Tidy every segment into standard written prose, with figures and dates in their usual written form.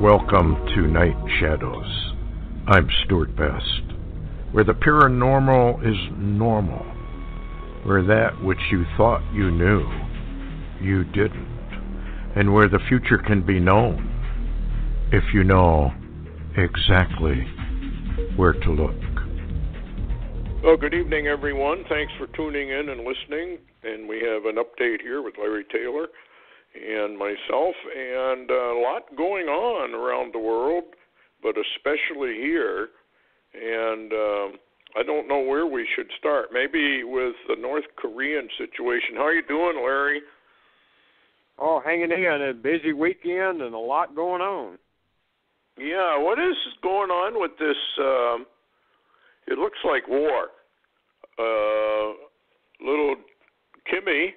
Welcome to Night Shadows. I'm Stuart Best, where the paranormal is normal, where that which you thought you knew, you didn't, and where the future can be known if you know exactly where to look. Well, good evening, everyone. Thanks for tuning in and listening. And we have an update here with Larry Taylor and myself, and a lot going on around the world, but especially here. And I don't know where we should start. Maybe with the North Korean situation. How are you doing, Larry? Oh, hanging in. A busy weekend and a lot going on. Yeah, what is going on with this? It looks like war. Little Kimmy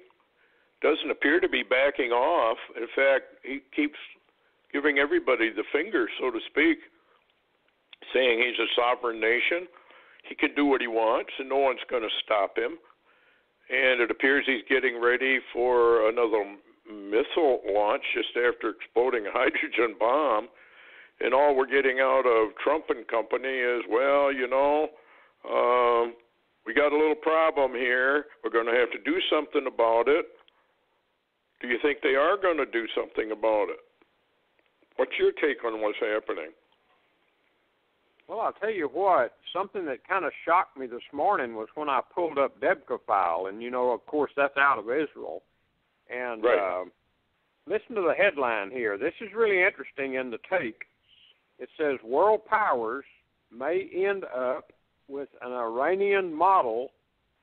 doesn't appear to be backing off. In fact, he keeps giving everybody the finger, so to speak, saying he's a sovereign nation. He can do what he wants, and no one's going to stop him. And it appears he's getting ready for another missile launch just after exploding a hydrogen bomb. And all we're getting out of Trump and company is, well, we got a little problem here. We're going to have to do something about it. Do you think they are going to do something about it? What's your take on what's happening? Well, I'll tell you what, something that kind of shocked me this morning was when I pulled up Debka file, and, of course, that's out of Israel. And right. Listen to the headline here. This is really interesting in the take. It says, world powers may end up with an Iranian model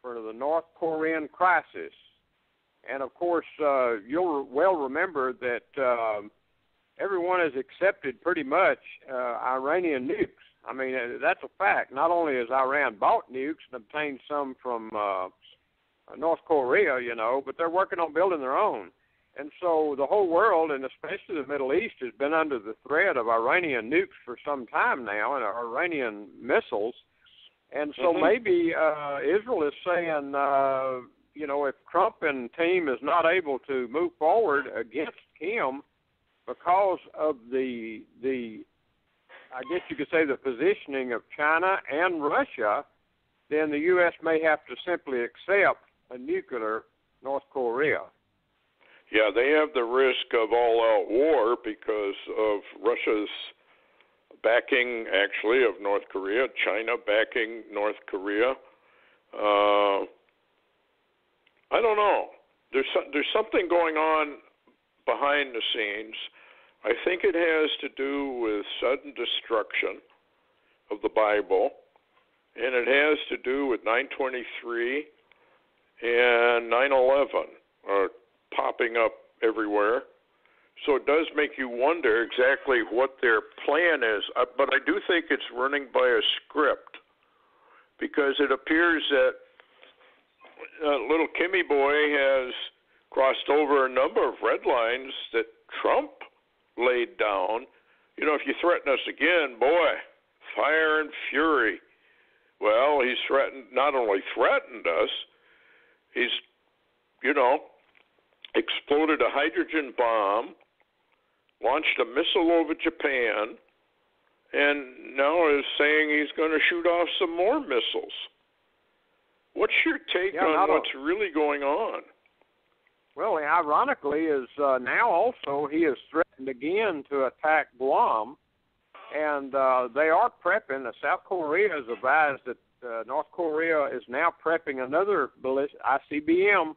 for the North Korean crisis. And, of course, you'll well remember that everyone has accepted pretty much Iranian nukes. I mean, that's a fact. Not only has Iran bought nukes and obtained some from North Korea, but they're working on building their own. And so the whole world, and especially the Middle East, has been under the threat of Iranian nukes for some time now, and Iranian missiles. And so maybe Israel is saying, if Trump and team is not able to move forward against Kim because of the I guess you could say the positioning of China and Russia, then the U.S. may have to simply accept a nuclear North Korea. Yeah, they have the risk of all-out war because of Russia's backing, actually, of North Korea, China backing North Korea. I don't know. There's something going on behind the scenes. I think it has to do with sudden destruction of the Bible, and it has to do with 9/23 and 9/11 are popping up everywhere. So it does make you wonder exactly what their plan is. But I do think it's running by a script, because it appears that little Kimmy boy has crossed over a number of red lines that Trump laid down. If you threaten us again, boy, fire and fury. Well, he's not only threatened us, he's, exploded a hydrogen bomb, launched a missile over Japan, and now is saying he's going to shoot off some more missiles. What's your take on what's really going on? Well, ironically, is now also he has threatened again to attack Guam, and they are prepping. South Korea has advised that North Korea is now prepping another ICBM,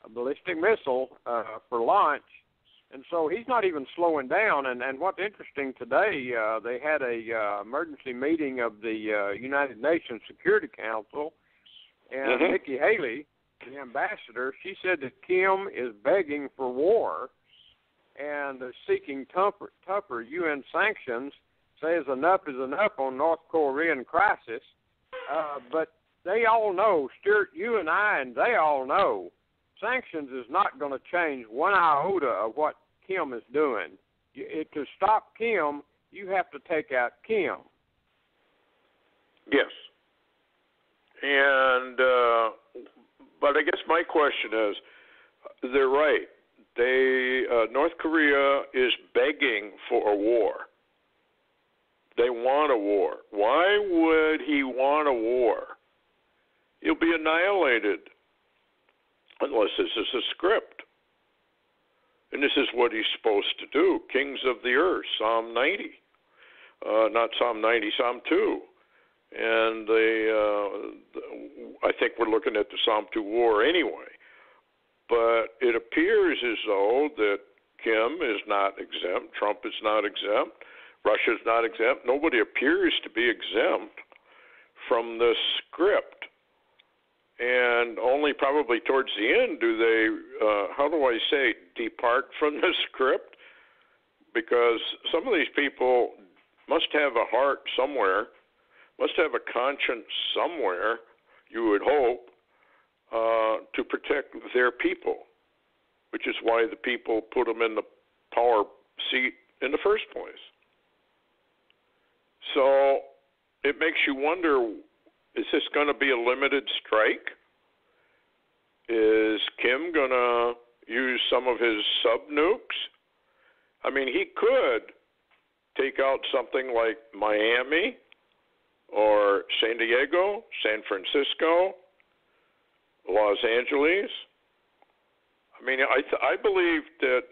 a ballistic missile, for launch. And so he's not even slowing down. And what's interesting today, they had a emergency meeting of the United Nations Security Council, and Nikki Haley, the ambassador, she said that Kim is begging for war and seeking tougher UN sanctions, says enough is enough on North Korean crisis. But they all know, Stuart, you and I, and they all know, sanctions is not going to change one iota of what Kim is doing. To stop Kim, you have to take out Kim. Yes. And but I guess my question is, they're right. North Korea is begging for a war. They want a war. Why would he want a war? He'll be annihilated unless this is a script. And this is what he's supposed to do. Kings of the earth, Psalm 90. Not Psalm 90, Psalm 2. And I think we're looking at the Psalm 2 war anyway. But it appears as though that Kim is not exempt, Trump is not exempt, Russia's not exempt. Nobody appears to be exempt from this script. And only probably towards the end do they, how do I say, depart from the script? Because some of these people must have a heart somewhere, must have a conscience somewhere, you would hope, to protect their people, which is why the people put them in the power seat in the first place. So it makes you wonder, is this going to be a limited strike? Is Kim going to use some of his sub-nukes? I mean, he could take out something like Miami or San Diego, San Francisco, Los Angeles. I mean, I believe that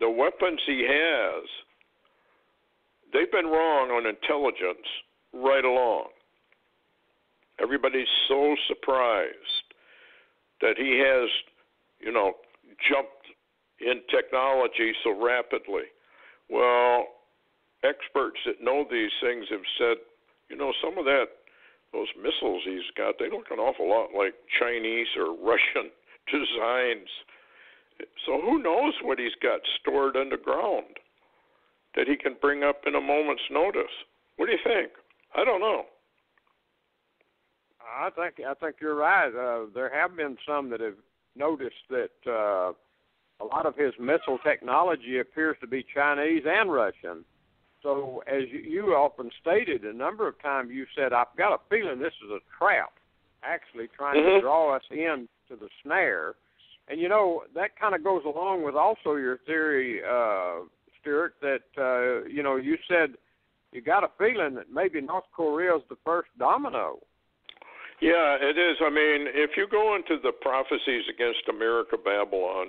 the weapons he has, they've been wrong on intelligence right along. Everybody's so surprised that he has, jumped in technology so rapidly. Well, experts that know these things have said, some of those missiles he's got, they look an awful lot like Chinese or Russian designs. So who knows what he's got stored underground that he can bring up in a moment's notice? What do you think? I don't know. I think you're right. There have been some that have noticed that a lot of his missile technology appears to be Chinese and Russian. So as you often stated a number of times, you said, I've got a feeling this is a trap, actually trying to draw us into the snare. And, that kind of goes along with also your theory, Stuart, that, you said you got a feeling that maybe North Korea is the first domino. Yeah, it is. I mean, if you go into the prophecies against America, Babylon,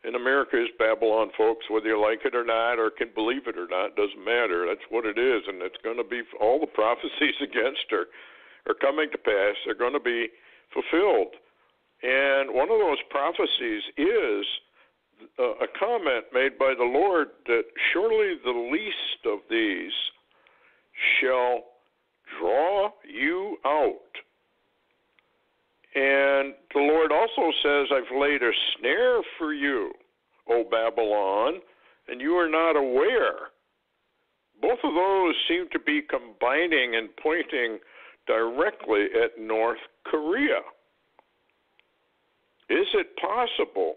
and America is Babylon, folks, whether you like it or not, or can believe it or not, doesn't matter. That's what it is, and it's going to be, all the prophecies against her are coming to pass. They're going to be fulfilled. And one of those prophecies is a comment made by the Lord that surely the least of these shall draw you out. And the Lord also says, I've laid a snare for you, O Babylon, and you are not aware. Both of those seem to be combining and pointing directly at North Korea. Is it possible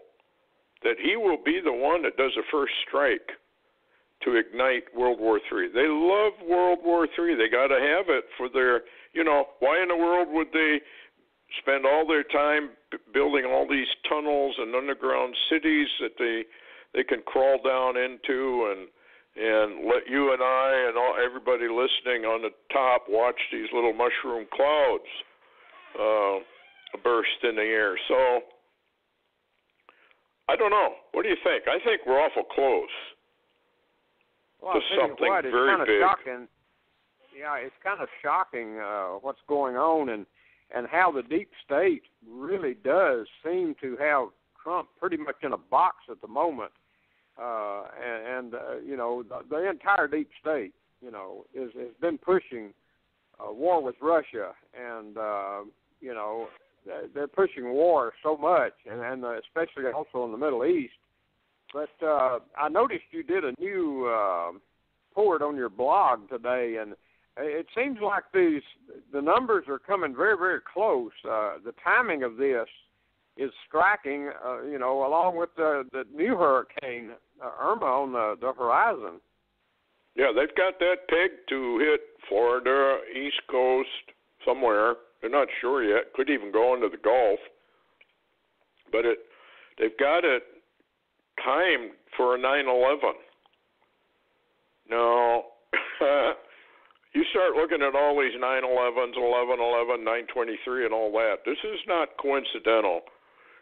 that he will be the one that does the first strike to ignite World War III? They love World War III. They got to have it for their, why in the world would they spend all their time building all these tunnels and underground cities that they can crawl down into and let you and I and everybody listening on the top watch these little mushroom clouds burst in the air. So I don't know. What do you think? I think we're awful close to something very big. Shocking. Yeah, it's kind of shocking what's going on and how the deep state really does seem to have Trump pretty much in a box at the moment. The entire deep state, has been pushing war with Russia. And, they're pushing war so much, and especially also in the Middle East. But I noticed you did a new report on your blog today, and it seems like the numbers are coming very, very close. The timing of this is striking, along with the new hurricane, Irma, on the horizon. Yeah, they've got that pegged to hit Florida, East Coast, somewhere. They're not sure yet. Could even go into the Gulf. But they've got it timed for a 9/11. Now, you start looking at all these 9/11s, 11/11, 9/23, and all that. This is not coincidental.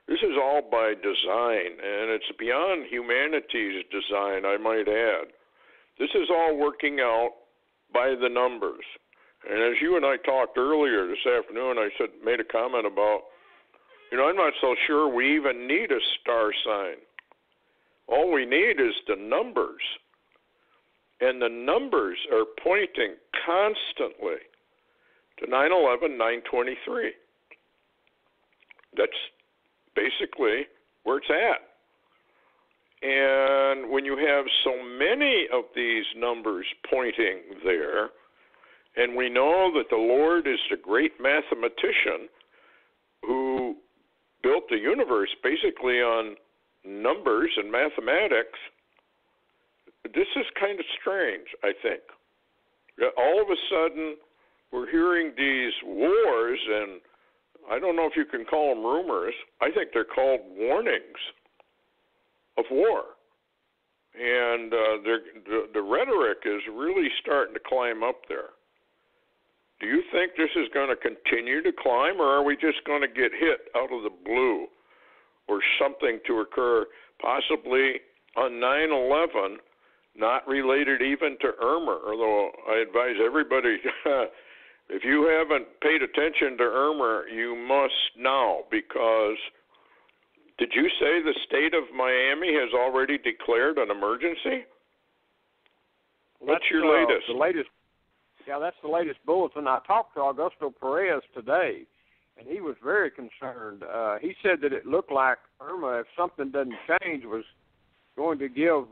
This is all by design, and it's beyond humanity's design, I might add. This is all working out by the numbers. And as you and I talked earlier this afternoon, I made a comment about, I'm not so sure we even need a star sign. All we need is the numbers. And the numbers are pointing constantly to 9/11, 9/23. That's basically where it's at. And when you have so many of these numbers pointing there, and we know that the Lord is the great mathematician who built the universe basically on numbers and mathematics, this is kind of strange, I think. All of a sudden, we're hearing these wars, and I don't know if you can call them rumors. I think they're called warnings of war. And the rhetoric is really starting to climb up there. Do you think this is going to continue to climb, or are we just going to get hit out of the blue, or something to occur possibly on 9/11, not related even to Irma, although I advise everybody, if you haven't paid attention to Irma, you must now, because did you say the state of Miami has already declared an emergency? What's your latest? The latest. Yeah, that's the latest bulletin. I talked to Augusto Perez today, and he was very concerned. He said that it looked like Irma, if something doesn't change, was going to give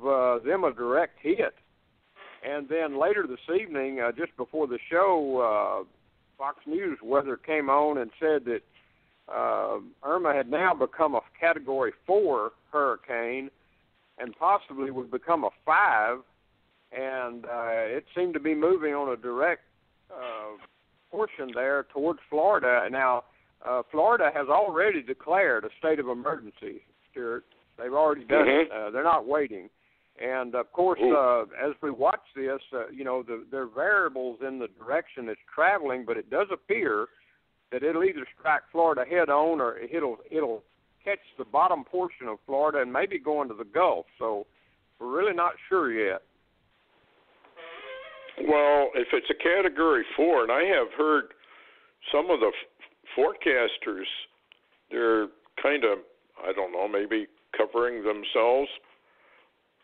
them a direct hit. And then later this evening, just before the show, Fox News weather came on and said that Irma had now become a Category 4 hurricane and possibly would become a 5, and it seemed to be moving on a direct portion there towards Florida. Now, Florida has already declared a state of emergency, Stuart. They've already done it. They're not waiting. And, of course, as we watch this, there are variables in the direction it's traveling, but it does appear that it'll either strike Florida head-on or it'll catch the bottom portion of Florida and maybe go into the Gulf. So we're really not sure yet. Well, if it's a Category 4, and I have heard some of the forecasters, they're kind of, I don't know, maybe covering themselves,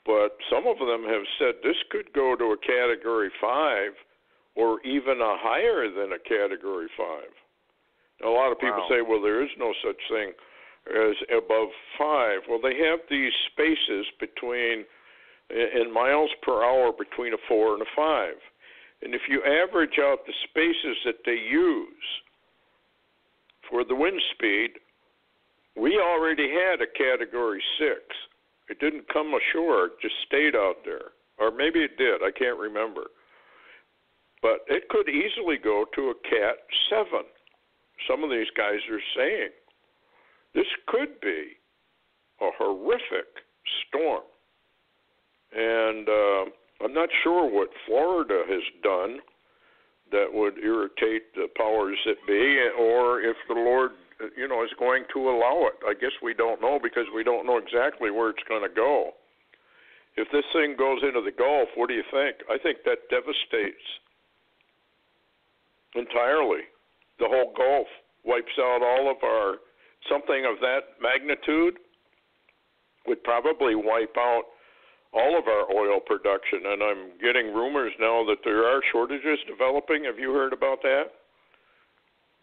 but some of them have said this could go to a Category 5 or even a higher than a Category 5. Now, a lot of people say, well, there is no such thing as above 5. Well, they have these spaces between, in miles per hour, between a 4 and a 5. And if you average out the spaces that they use for the wind speed, we already had a Category 6. It didn't come ashore, it just stayed out there. Or maybe it did, I can't remember. But it could easily go to a Cat 7. Some of these guys are saying this could be a horrific storm. And I'm not sure what Florida has done that would irritate the powers that be, or if the Lord, is going to allow it. I guess we don't know, because we don't know exactly where it's going to go. If this thing goes into the Gulf, what do you think? I think that devastates entirely. The whole Gulf wipes out all of our, something of that magnitude would probably wipe out all of our oil production. And I'm getting rumors now that there are shortages developing. Have you heard about that?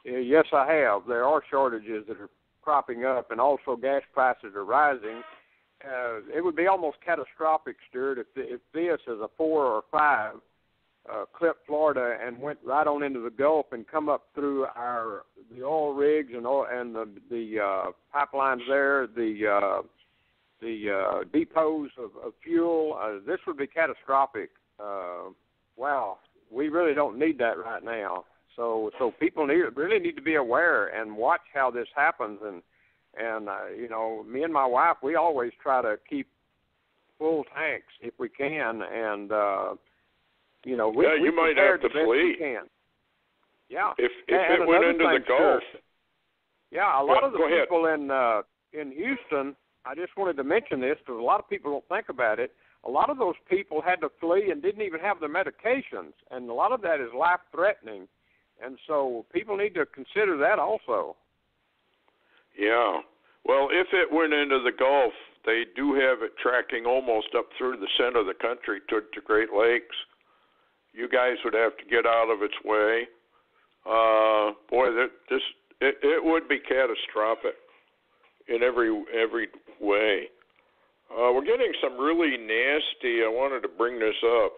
Yes, I have. There are shortages that are cropping up, and also gas prices are rising. It would be almost catastrophic, Stuart, if this is a 4 or 5 clipped Florida and went right on into the Gulf and come up through the oil rigs and the pipelines there, the depots of fuel. This would be catastrophic. Wow, we really don't need that right now. So people really need to be aware and watch how this happens. And me and my wife, we always try to keep full tanks if we can. And You know, you might have to flee. Yeah. If it went into the Gulf. Yeah, a lot of the go people in Houston, I just wanted to mention this because a lot of people don't think about it. A lot of those people had to flee and didn't even have their medications, and a lot of that is life-threatening. And so people need to consider that also. Yeah. Well, if it went into the Gulf, they do have it tracking almost up through the center of the country to Great Lakes. You guys would have to get out of its way. It would be catastrophic in every way. We're getting some really nasty. I wanted to bring this up.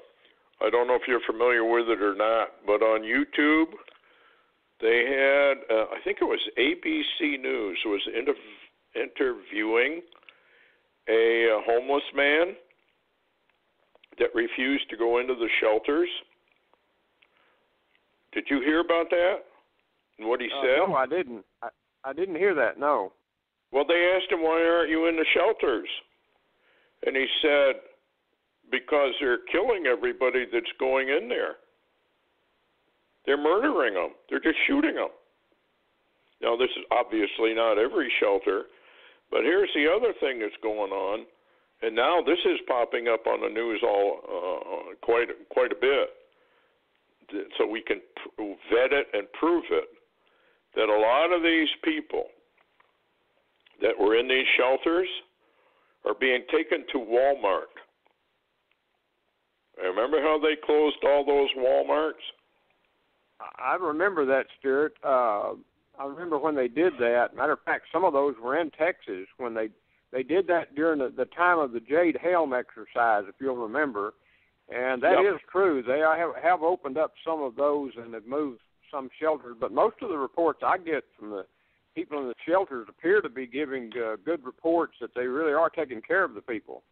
I don't know if you're familiar with it or not, but on YouTube, they had, I think it was ABC News, was interviewing a homeless man that refused to go into the shelters. Did you hear about that? And what he said? No, I didn't. I didn't hear that, no. Well, they asked him, why aren't you in the shelters? And he said, because they're killing everybody that's going in there. They're murdering them. They're just shooting them. Now, this is obviously not every shelter, but here's the other thing that's going on, and now this is popping up on the news quite a bit, so we can vet it and prove it, that a lot of these people that were in these shelters are being taken to Walmart. Remember how they closed all those Walmarts? I remember that, Stuart. I remember when they did that. Matter of fact, some of those were in Texas when they did that during the time of the Jade Helm exercise, if you'll remember. And that is true. They have opened up some of those and have moved some shelters. But most of the reports I get from the people in the shelters appear to be giving good reports that they really are taking care of the people.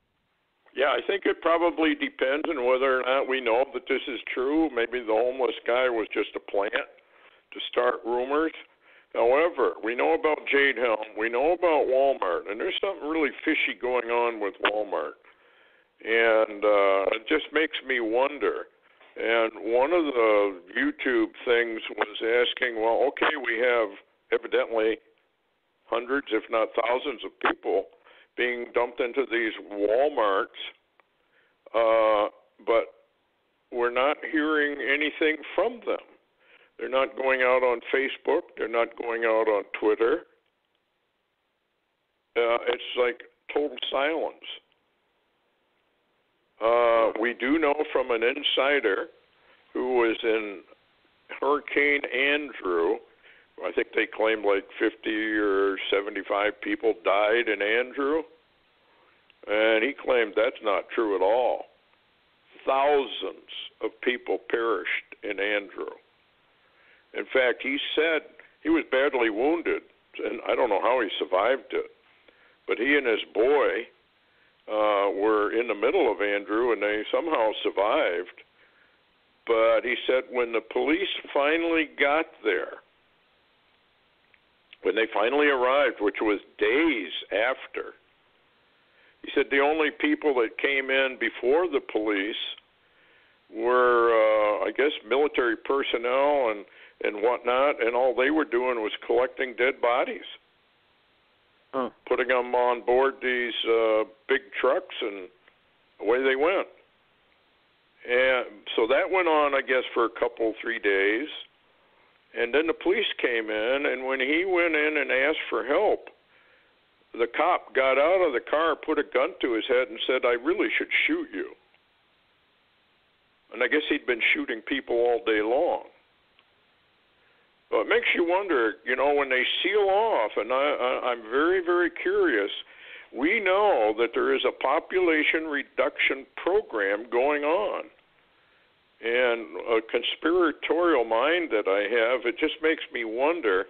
Yeah, I think it probably depends on whether or not we know that this is true. Maybe the homeless guy was just a plant to start rumors. However, we know about Jade Helm, we know about Walmart, and there's something really fishy going on with Walmart. And it just makes me wonder. And one of the YouTube things was asking, well, okay, we have evidently hundreds, if not thousands of people being dumped into these Walmarts, but we're not hearing anything from them. They're not going out on Facebook. They're not going out on Twitter. It's like total silence. We do know from an insider who was in Hurricane Andrew, I think they claimed like 50 or 75 people died in Andrew, and he claimed that's not true at all. Thousands of people perished in Andrew. In fact, he said he was badly wounded, and I don't know how he survived it, but he and his boy were in the middle of Andrew, and they somehow survived. But he said when the police finally got there, when they finally arrived, which was days after, he said the only people that came in before the police were, I guess, military personnel and whatnot, and all they were doing was collecting dead bodies, putting them on board these big trucks, and away they went. And so that went on, I guess, for a couple, 3 days. And then the police came in, and when he went in and asked for help, the cop got out of the car, put a gun to his head, and said, I really should shoot you. And I guess he'd been shooting people all day long. Well, it makes you wonder, when they seal off, and I'm very, very curious, we know that there is a population reduction program going on. And a conspiratorial mind that I have, it just makes me wonder,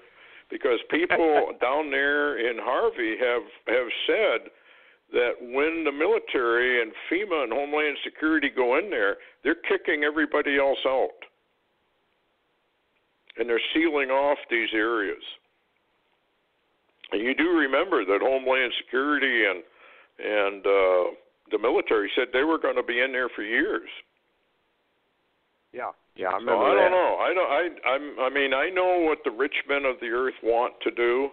because people down there in Harvey have said that when the military and FEMA and Homeland Security go in there, they're kicking everybody else out. And they're sealing off these areas. And you do remember that Homeland Security and the military said they were going to be in there for years. Yeah, I So remember I that. don't know. I mean, I know what the rich men of the earth want to do,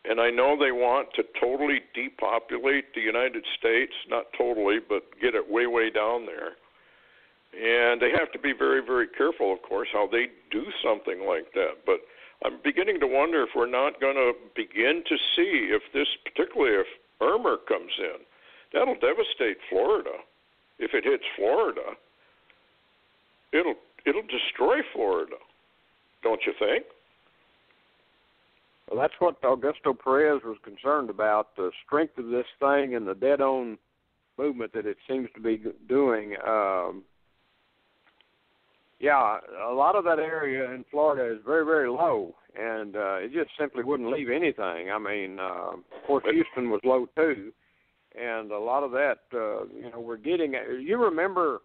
and I know they want to totally depopulate the United States. Not totally, but get it way, way down there. And they have to be very, very careful, of course, how they do something like that. But I'm beginning to wonder if we're not going to begin to see if this, particularly if Irma comes in, that'll devastate Florida. If it hits Florida, it'll destroy Florida, don't you think? Well, that's what Augusto Perez was concerned about, the strength of this thing and the dead-on movement that it seems to be doing. Yeah, a lot of that area in Florida is very, very low, and it just simply wouldn't leave anything. I mean, of course, Houston was low too, and a lot of that, we're getting. You remember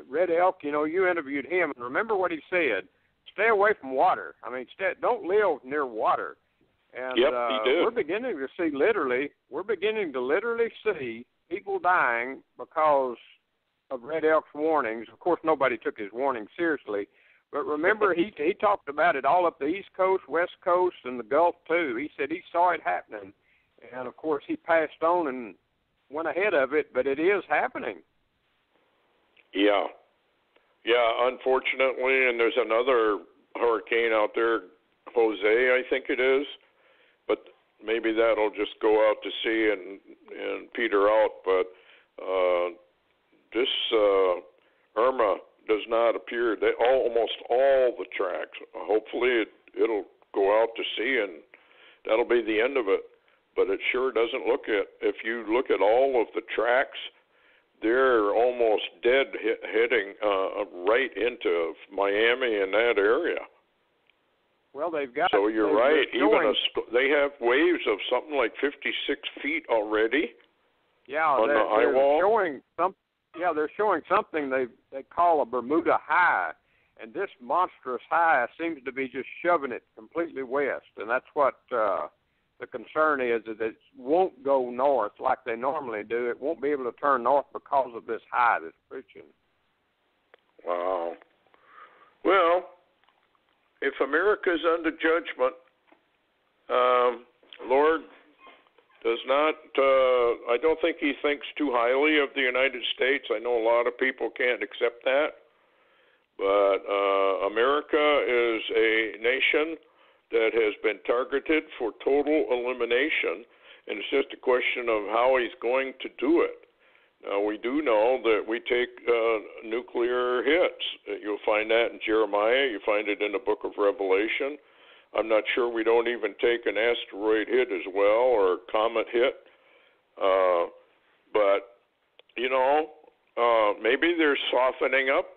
Red Elk? You interviewed him, and remember what he said: stay away from water. I mean, don't live near water. And yep, he did. We're beginning to literally see people dying because of Red Elk's warnings. Of course, nobody took his warning seriously. But remember, he talked about it all up the East Coast, West Coast, and the Gulf, too. He said he saw it happening. And, of course, he passed on and went ahead of it, but it is happening. Yeah, unfortunately, and there's another hurricane out there, Jose, I think it is. But maybe that'll just go out to sea and peter out. But this Irma does not appear. Almost all the tracks. Hopefully, it'll go out to sea, and that'll be the end of it. But it sure doesn't look it. If you look at all of the tracks, they're almost dead, heading right into Miami and that area. Well, they've got. So you're right. They have waves of something like 56 feet already. Yeah, on the high they're wall. showing some. Yeah, they're showing something they call a Bermuda high, and this monstrous high seems to be just shoving it completely west, and that's what the concern is, that it won't go north like they normally do. It won't be able to turn north because of this high that's pushing. Wow. Well, if America's under judgment, Lord does not, I don't think he thinks too highly of the United States. I know a lot of people can't accept that. But America is a nation that has been targeted for total elimination, and it's just a question of how he's going to do it. Now, we do know that we take nuclear hits. You'll find that in Jeremiah. You find it in the book of Revelation. I'm not sure we don't even take an asteroid hit as well, or a comet hit. But, maybe they're softening up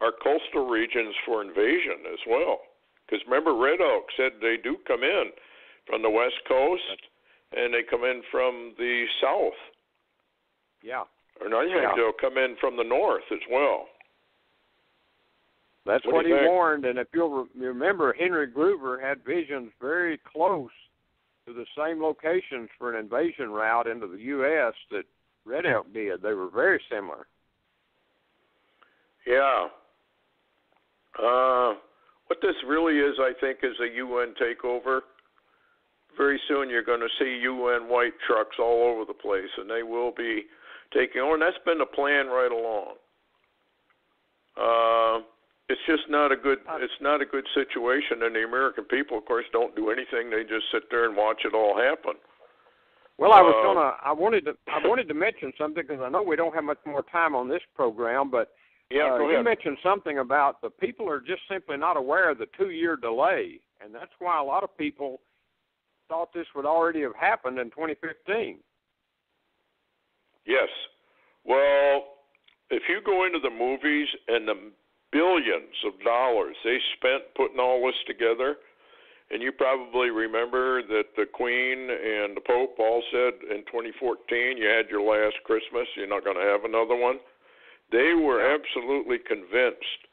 our coastal regions for invasion as well. Because remember, Red Oak said they do come in from the West Coast, and they come in from the South. Yeah. Or I think they'll come in from the North as well. That's what he warned, and if you'll remember, Henry Groover had visions very close to the same locations for an invasion route into the U.S. that Red Elk did. They were very similar. Yeah. What this really is, I think, is a UN takeover. Very soon you're going to see UN white trucks all over the place, and they will be taking over, and that's been the plan right along. It's just not a good situation, and the American people, of course, don't do anything. They just sit there and watch it all happen. Well, I wanted to mention something, because I know we don't have much more time on this program, but go ahead. You mentioned something about the people are just simply not aware of the 2-year delay, and that's why a lot of people thought this would already have happened in 2015. Yes. Well, if you go into the movies and the billions of dollars they spent putting all this together, and you probably remember that the Queen and the Pope all said in 2014 you had your last Christmas, you're not going to have another one. They were absolutely convinced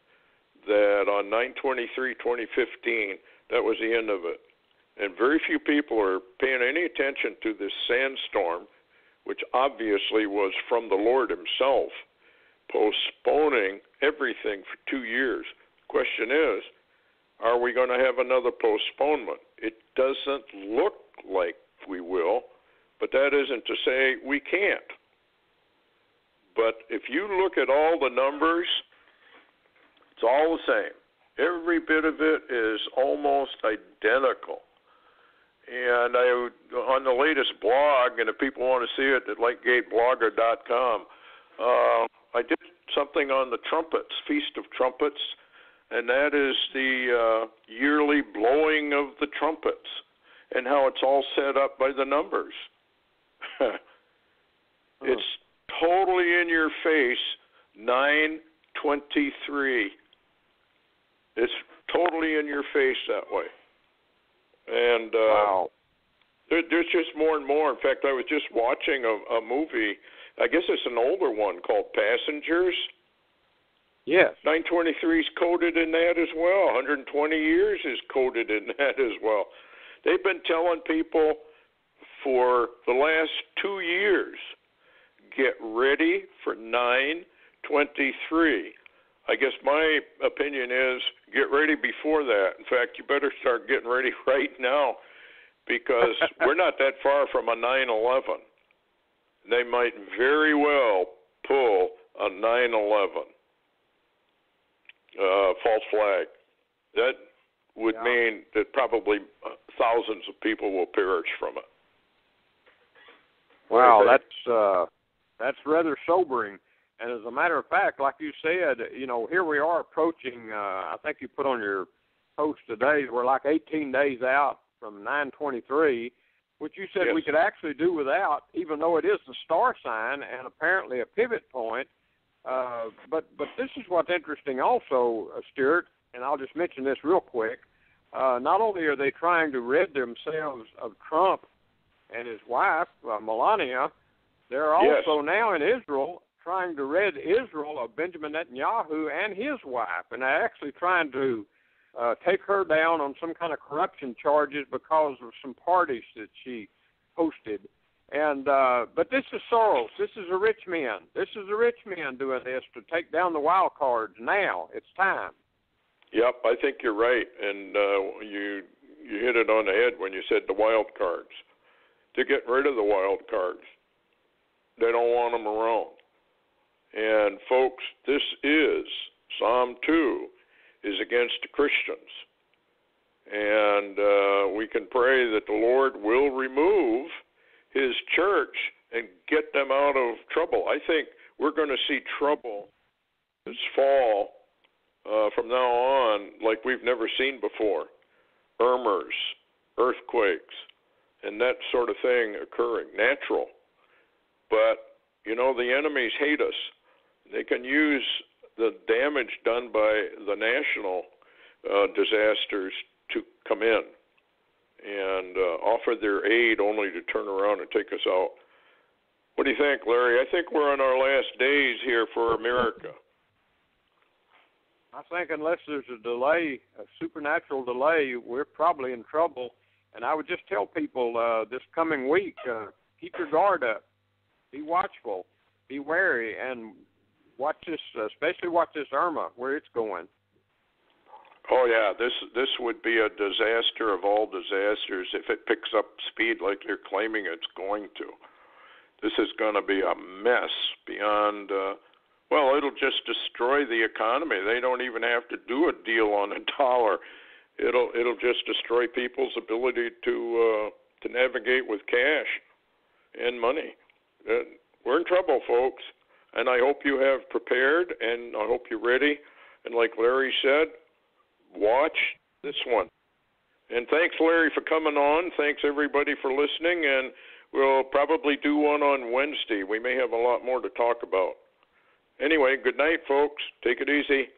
that on 9/23/2015 that was the end of it. And very few people are paying any attention to this sandstorm, which obviously was from the Lord himself, postponing everything for 2 years. Question is, are we going to have another postponement? It doesn't look like we will, but that isn't to say we can't. But if you look at all the numbers, it's all the same. Every bit of it is almost identical. And on the latest blog, and if people want to see it at lakegateblogger.com, I did something on the trumpets, Feast of Trumpets, and that is the yearly blowing of the trumpets and how it's all set up by the numbers. It's totally in your face, 9/23. It's totally in your face that way. And wow. There's just more and more. In fact, I was just watching a movie, I guess it's an older one, called Passengers. Yes. 923 is coded in that as well. 120 years is coded in that as well. They've been telling people for the last 2 years, get ready for 9/23. I guess my opinion is get ready before that. In fact, you better start getting ready right now because we're not that far from a 9/11. They might very well pull a 9/11 false flag. That would mean that probably thousands of people will perish from it. Wow, that's rather sobering. And as a matter of fact, like you said, here we are approaching, I think you put on your post today, we're like 18 days out from 9/23, which you said we could actually do without, even though it is the star sign and apparently a pivot point. But this is what's interesting also, Stuart, and I'll just mention this real quick. Not only are they trying to rid themselves of Trump and his wife, Melania, they're also now in Israel trying to rid Israel of Benjamin Netanyahu and his wife, and they're actually trying to take her down on some kind of corruption charges because of some parties that she hosted. And but this is Soros. This is a rich man. This is a rich man doing this to take down the wild cards. Now it's time. Yep, I think you're right, and you hit it on the head when you said the wild cards. They're getting rid of the wild cards. They don't want them around. And folks, this is Psalm 2 is against the Christians. And we can pray that the Lord will remove his church and get them out of trouble. I think we're going to see trouble this fall from now on like we've never seen before. Irmas, earthquakes, and that sort of thing occurring, natural. But, the enemies hate us. They can use the damage done by the national disasters to come in and offer their aid only to turn around and take us out. What do you think, Larry? I think we're in our last days here for America. I think unless there's a delay, a supernatural delay, we're probably in trouble. And I would just tell people this coming week, keep your guard up. Be watchful. Be wary. And watch this, especially watch this Irma, where it's going. Oh, yeah, this would be a disaster of all disasters if it picks up speed like they're claiming it's going to. This is going to be a mess beyond, it'll just destroy the economy. They don't even have to do a deal on a dollar. It'll just destroy people's ability to navigate with cash and money. We're in trouble, folks, and I hope you have prepared, and I hope you're ready. And like Larry said, watch this one. And thanks, Larry, for coming on. Thanks, everybody, for listening, and we'll probably do one on Wednesday. We may have a lot more to talk about. Anyway, good night, folks. Take it easy.